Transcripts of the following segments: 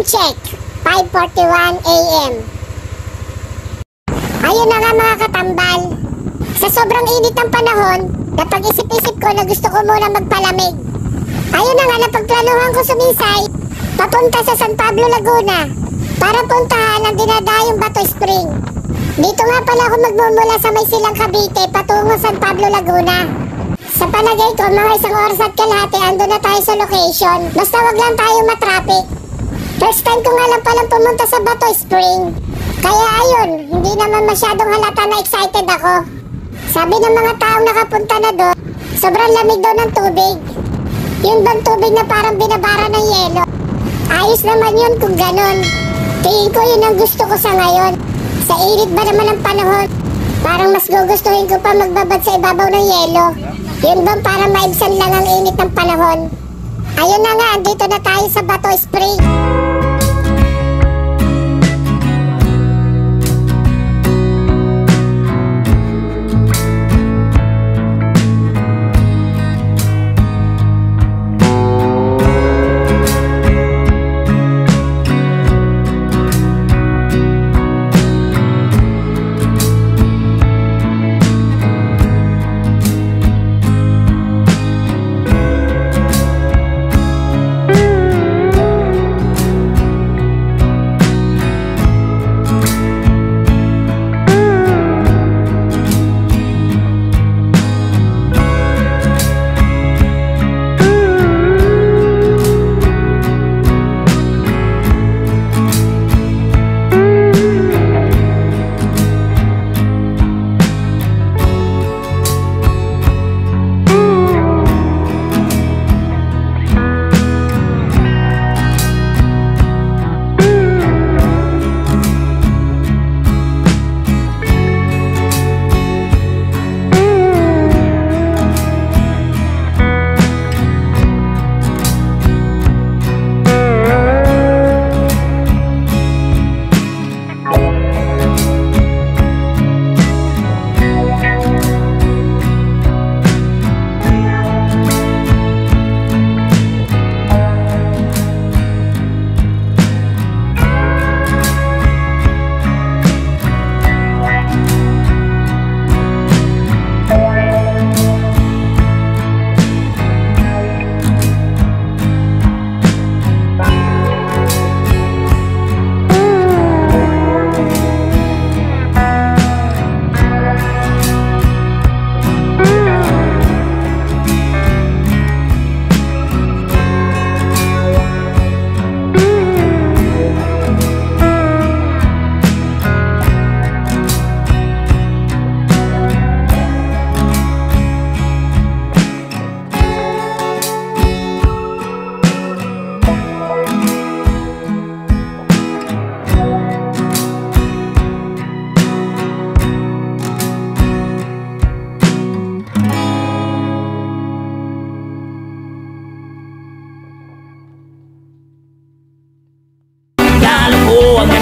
check, 5:41 AM. Ayun na nga mga katambal. Sa sobrang init ng panahon, napag-isip-isip ko na gusto ko muna magpalamig. Ayun na nga, napagplanuhan ko sumisay papunta sa San Pablo, Laguna para puntahan ang dinadayong Bato Spring. Dito nga pala ako magmumula sa may Silang Cavite patungo San Pablo, Laguna. Sa palagay ko, mga isang oras at kalahati andun na tayo sa location. Basta wag lang tayo matraffic. First time ko nga lang palang pumunta sa Bato Spring. Kaya ayun, hindi naman masyadong halata na excited ako. Sabi ng mga taong nakapunta na doon, sobrang lamig daw ng tubig. Yun bang tubig na parang binabara ng yelo? Ayos naman yun kung ganun. Tingin ko yun ang gusto ko sa ngayon. Sa init ba naman ang panahon, parang mas gugustuhin ko pa magbabad sa ibabaw ng yelo. Yun bang parang maibsan lang ang init ng panahon? Ayun na nga, andito na tayo sa Bato Spring.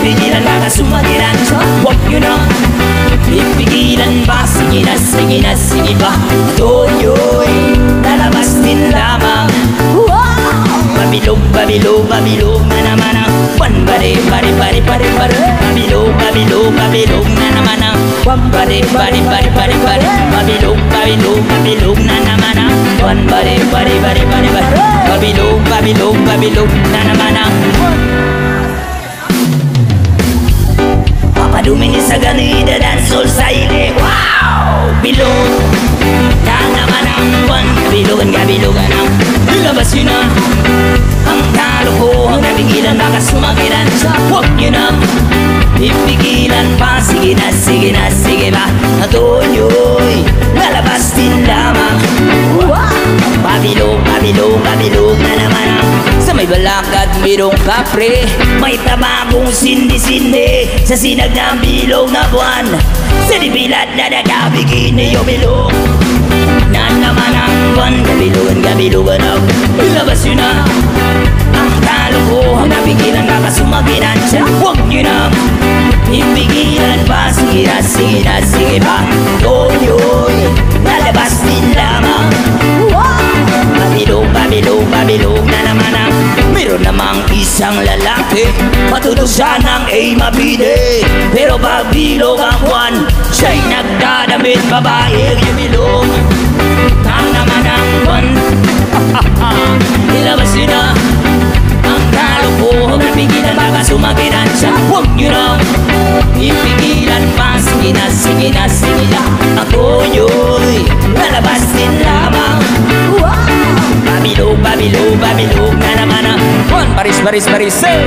Pigilan baka sumagiran, huwag nyo na ipigilan ba? Sige na, sige ba? Toyo'y lalabas din lamang. Babilog, babilog, babilog na naman ang pare, pare, pare, pare, pare. Babilog, babilog, babilog na naman ang pare, pare, pare, pare, pare. Babilog, babilog, babilog na naman ang pare, pare, pare, pare, pare. Babilog, babilog, babilog na naman ang Padumingin sa ganida dancehall sa ile. Wow! Bilog na naman ang buwan. Kabilugan ang ilabas yun na ang kalokohan. Napigilan baka sumagiran, huwag nyo na ipigilan pa. Sige na, sige na, sige ba? Atoyo'y lalabas din lamang. Babilog, babilog, babilog na naman ang sa may balakad mirong kapre. May tabagong sindi-sindi sa sinag ng bilog na buwan. Sa dibilad na nagabigin niyo bilog na naman ang buwan. Kabilugan ang ilabas yun na ang kalokohan. Napigilan baka sumagiran, huwag nyo na ipigilan pa. Sige na, sige na, sige ba? Toyo'y lalabas din lamang. Babilog, babilog, babilog na naman ang meron namang isang lalaki. ate Matulog sanang ay mabide Pero pag bilog ang buwan Siya'y nagdadamit babaeng imilong Tang naman ang buwan Ilabas yun na ang kalokohan Pigilan baka sumaginan siya Huwag nyo nang ipigilan pa Sige na, sige na, sige na Ako yo'y lalabas din lamang Wow! Babilog, babilog, babilog na naman ang buwan Baris, baris, baris, eh!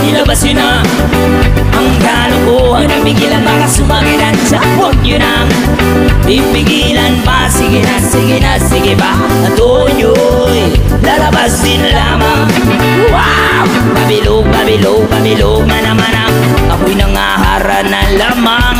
Ilabas yun na ang kalokohan Pigilan baka sumagilan siya Huwag nyo nang ipigilan pa Sige na, sige na, sige ba Ito nyo'y lalabas din lamang Wow! Babilog, babilog, babilog na naman ang Ako'y nangahara na lamang